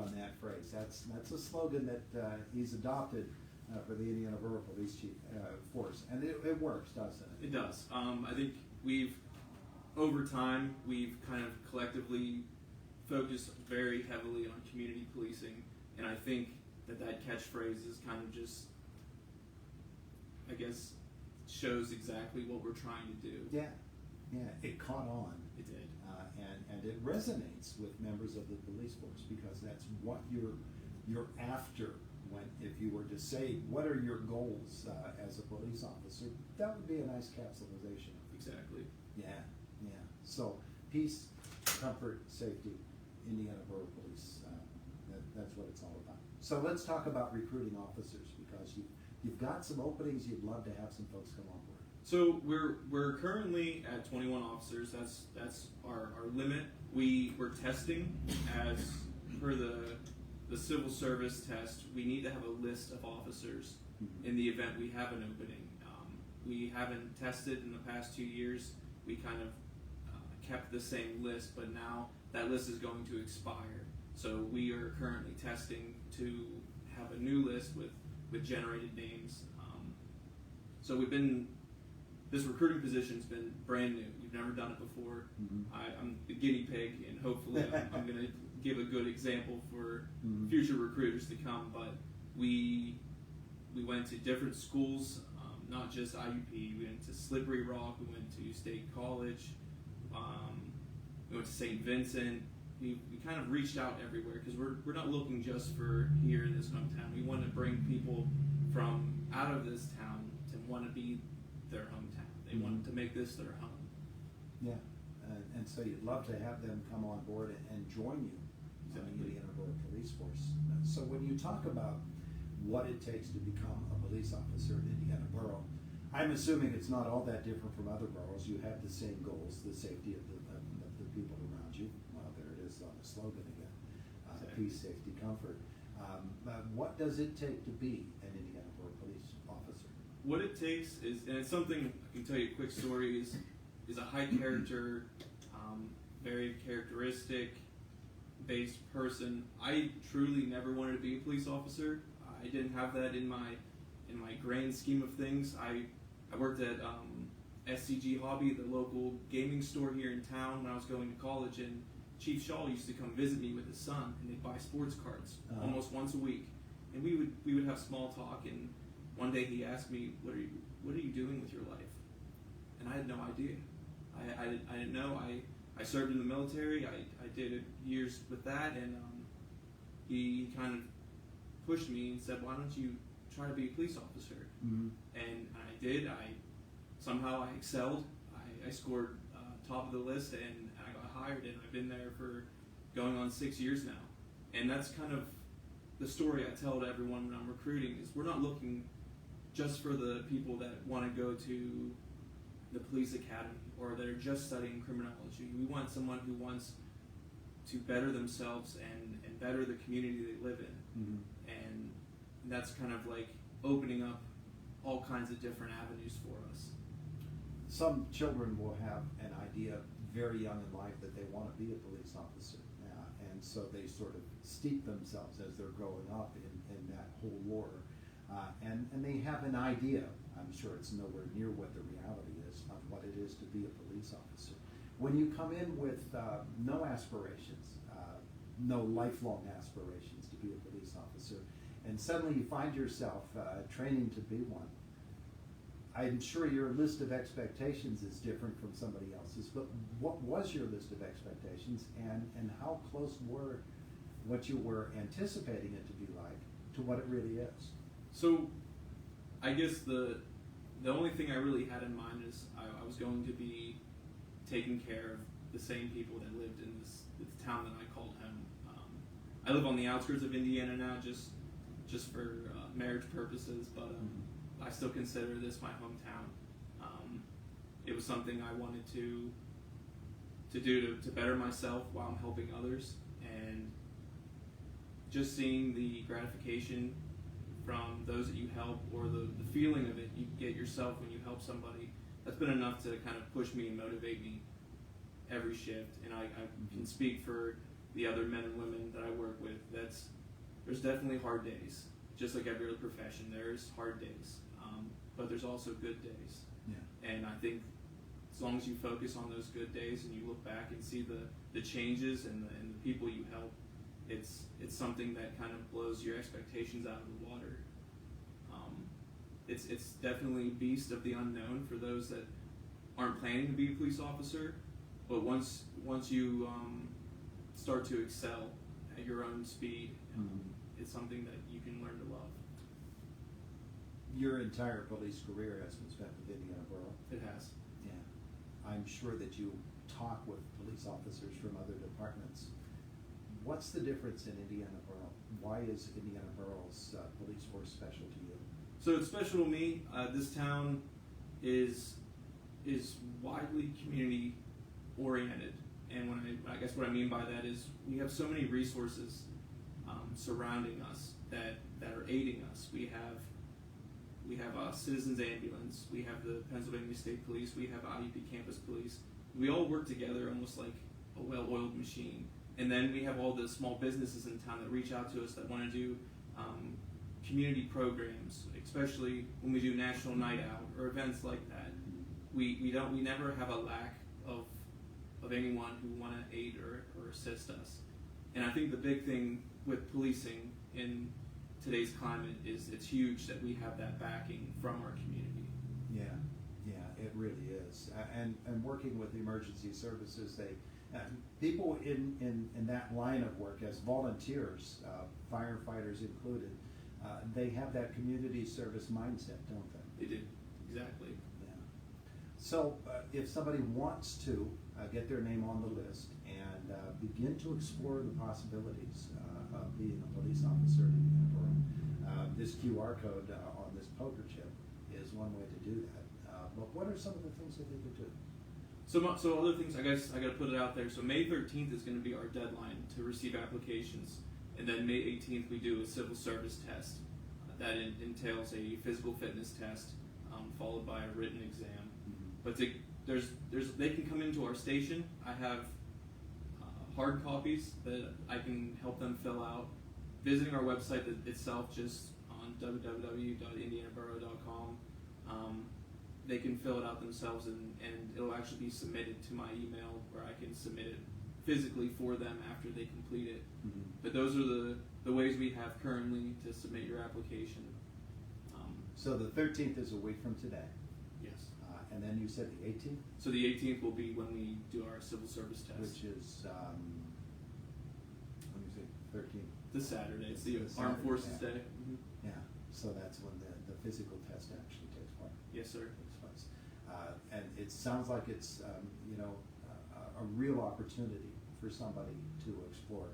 on that phrase. That's a slogan that he's adopted for the Indiana Borough Police Chief Force, and it works, doesn't it? It does. I think over time, we've kind of collectively focused very heavily on community policing, and I think that catchphrase is kind of just, I guess, shows exactly what we're trying to do. Yeah, it caught on. It did. And it resonates with members of the police force, because that's what you're after. If you were to say, what are your goals as a police officer, that would be a nice capsulization. Exactly. Yeah. So, peace, comfort, safety, Indiana Borough Police, that's what it's all about. So let's talk about recruiting officers, because you've got some openings. You'd love to have some folks come on board. So we're currently at 21 officers. That's our limit. We're testing as per the civil service test. We need to have a list of officers in the event we have an opening. We haven't tested in the past 2 years. We kind of kept the same list, but now that list is going to expire. So we are currently testing to have a new list with generated names. So this recruiting position's been brand new. We've never done it before. I'm the guinea pig, and hopefully I'm going to give a good example for future recruiters to come. But we went to different schools, not just IUP. We went to Slippery Rock. We went to State College. We went to St. Vincent. We kind of reached out everywhere, because we're not looking just for here in this hometown. We want to bring people from out of this town to want to be their hometown. They want to make this their home. Yeah, and so you'd love to have them come on board and join you in the Indiana Borough Police Force. So when you talk about what it takes to become a police officer in Indiana Borough, I'm assuming it's not all that different from other boroughs. You have the same goals, the safety of the people around you. Well, there it is on the slogan again. Peace, safety, comfort. What does it take to be an Indiana Borough Police officer? What it takes is, and it's something I can tell you a quick story, is a high character, very characteristic based person. I truly never wanted to be a police officer. I didn't have that in my grand scheme of things. I worked at SCG Hobby, the local gaming store here in town, when I was going to college, and Chief Shaw used to come visit me with his son, and they'd buy sports cards almost once a week, and we would have small talk. And one day he asked me, "What are you doing with your life?" And I had no idea. I didn't know. I served in the military. I did years with that, and he kind of pushed me and said, "Why don't you try to be a police officer?" And I did. Somehow I excelled. I scored top of the list, and I got hired, and I've been there for going on 6 years now. And that's kind of the story I tell to everyone when I'm recruiting, is we're not looking just for the people that want to go to the police academy or that are just studying criminology. We want someone who wants to better themselves and better the community they live in. And that's kind of like opening up all kinds of different avenues for us. Some children will have an idea very young in life that they want to be a police officer, and so they sort of steep themselves as they're growing up in that whole lore, and they have an idea. I'm sure it's nowhere near what the reality is of what it is to be a police officer. When you come in with no aspirations, no lifelong aspirations to be a police officer, and suddenly you find yourself training to be one, I'm sure your list of expectations is different from somebody else's, but what was your list of expectations, and how close were what you were anticipating it to be like to what it really is? So I guess the only thing I really had in mind is I was going to be taking care of the same people that lived in this town that I called home. I live on the outskirts of Indiana now, just for marriage purposes, but I still consider this my hometown. It was something I wanted to do to better myself while I'm helping others, and just seeing the gratification from those that you help, or the feeling of it you get yourself when you help somebody, that's been enough to kind of push me and motivate me every shift. And I can speak for the other men and women that I work with. That's there's definitely hard days. Just like every other profession, there's hard days, but there's also good days. Yeah. And I think as long as you focus on those good days and you look back and see the changes and the people you help, it's something that kind of blows your expectations out of the water. It's definitely a beast of the unknown for those that aren't planning to be a police officer, but once you start to excel at your own speed, it's something that you can learn to love. Your entire police career has been spent with Indiana Borough. It has. Yeah. I'm sure that you talk with police officers from other departments. What's the difference in Indiana Borough? Why is Indiana Borough's police force special to you? So it's special to me. This town is widely community oriented, and I guess what I mean by that is we have so many resources surrounding us that are aiding us. We have a citizens ambulance. We have the Pennsylvania State Police. We have IUP Campus Police. We all work together almost like a well-oiled machine. And then we have all the small businesses in town that reach out to us that want to do community programs, especially when we do National Night Out or events like that. We never have a lack of anyone who want to aid or assist us. And I think the big thing with policing in today's climate is it's huge that we have that backing from our community. Yeah, it really is. And working with the emergency services, people in that line of work as volunteers, firefighters included, they have that community service mindset, don't they? They do, exactly. Yeah. So if somebody wants to get their name on the list and begin to explore the possibilities of being a police officer in Indiana Borough, this QR code on this poker chip is one way to do that. But what are some of the things that they could do? So other things, I guess I got to put it out there. So May 13th is going to be our deadline to receive applications, and then May 18th we do a civil service test that entails a physical fitness test followed by a written exam. But they can come into our station. I have hard copies that I can help them fill out. Visiting our website itself, just on www.indianaborough.com. They can fill it out themselves, and it'll actually be submitted to my email where I can submit it physically for them after they complete it. But those are the ways we have currently to submit your application. So the 13th is a week from today. Yes. And then you said the 18th? So the 18th will be when we do our civil service test. Which is, let me see, 13th. This Saturday. It's the This Armed Saturday, Forces yeah. Day. Yeah, so that's when the physical test actually takes place. Yes, sir. And it sounds like it's a real opportunity for somebody to explore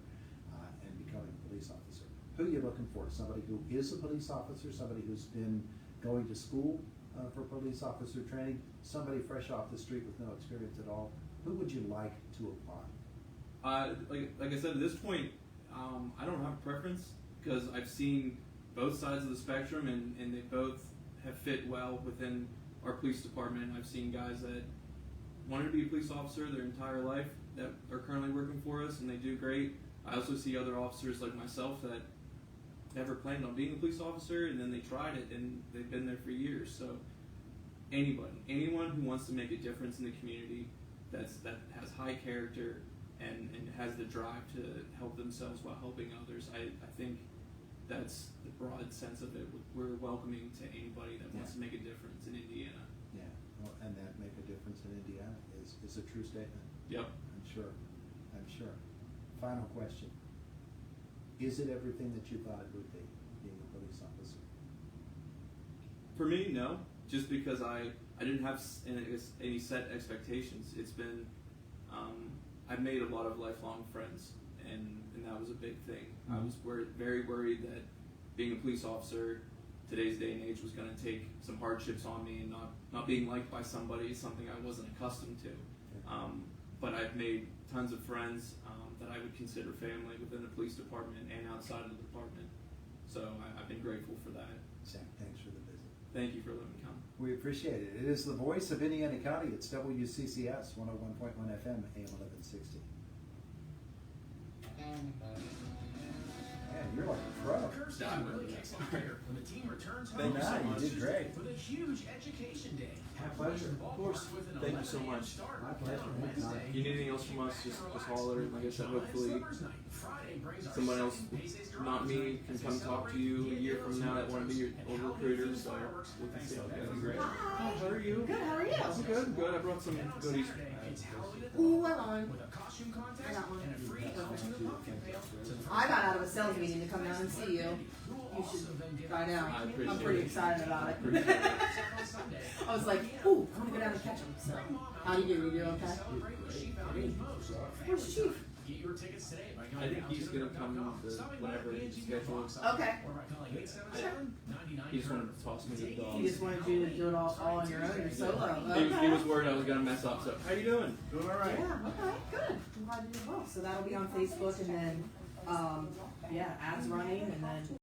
and becoming a police officer. Who are you looking for? Somebody who is a police officer, somebody who's been going to school for police officer training, somebody fresh off the street with no experience at all. Who would you like to apply? Like I said, at this point, I don't have a preference because I've seen both sides of the spectrum, and they both have fit well within our police department. I've seen guys that wanted to be a police officer their entire life that are currently working for us, and they do great. I also see other officers like myself that never planned on being a police officer, and then they tried it, and they've been there for years. So anyone who wants to make a difference in the community, that has high character and has the drive to help themselves while helping others, I think that's the broad sense of it. We're welcoming to anybody that wants to make a difference in Indiana. Yeah, well, and that make a difference in Indiana is a true statement. Yep. I'm sure. Final question. Is it everything that you thought it would be, being a police officer? For me, no. Just because I didn't have any set expectations. It's been, I've made a lot of lifelong friends, and that was a big thing. I was very worried that being a police officer today's day and age was going to take some hardships on me, and not being liked by somebody is something I wasn't accustomed to. But I've made tons of friends that I would consider family within the police department and outside of the department. So I've been grateful for that. Zach, thanks for the visit. Thank you for letting me come. We appreciate it. It is the voice of Indiana County. It's WCCS 101.1 FM, AM 1160. And you're You're like a pro. Kirsty really kicks into gear when the team returns home Thank you so much. You did great. for the huge education day. My pleasure. Of course. Thank you so much. My pleasure. You need anything else from us, just holler. Like I said, hopefully someone else, not me, can come talk to you a year from now that want to be your old recruiter. So we can see. That'd be great. Hi. How are you? Good, how are you? I'm good. Good. I brought some goodies. Ooh, hold on. I got one. I got out of a sales meeting to come down and see you. You should, I know. I appreciate I'm pretty it. excited about it. Appreciate it. I was like, ooh, I'm gonna go down and catch him. So, how you doing? You doing okay? Where's Chief? Get your tickets today by I think he's gonna come whenever he's scheduled. Okay. He just wanted to toss me the He dog. just wanted you to do it all on your own. You're solo. He Okay. was worried I was gonna mess up. So how you doing? Doing all right. Yeah, okay, good. I'm glad you did well. So that'll be on Facebook and then, yeah, ads running and then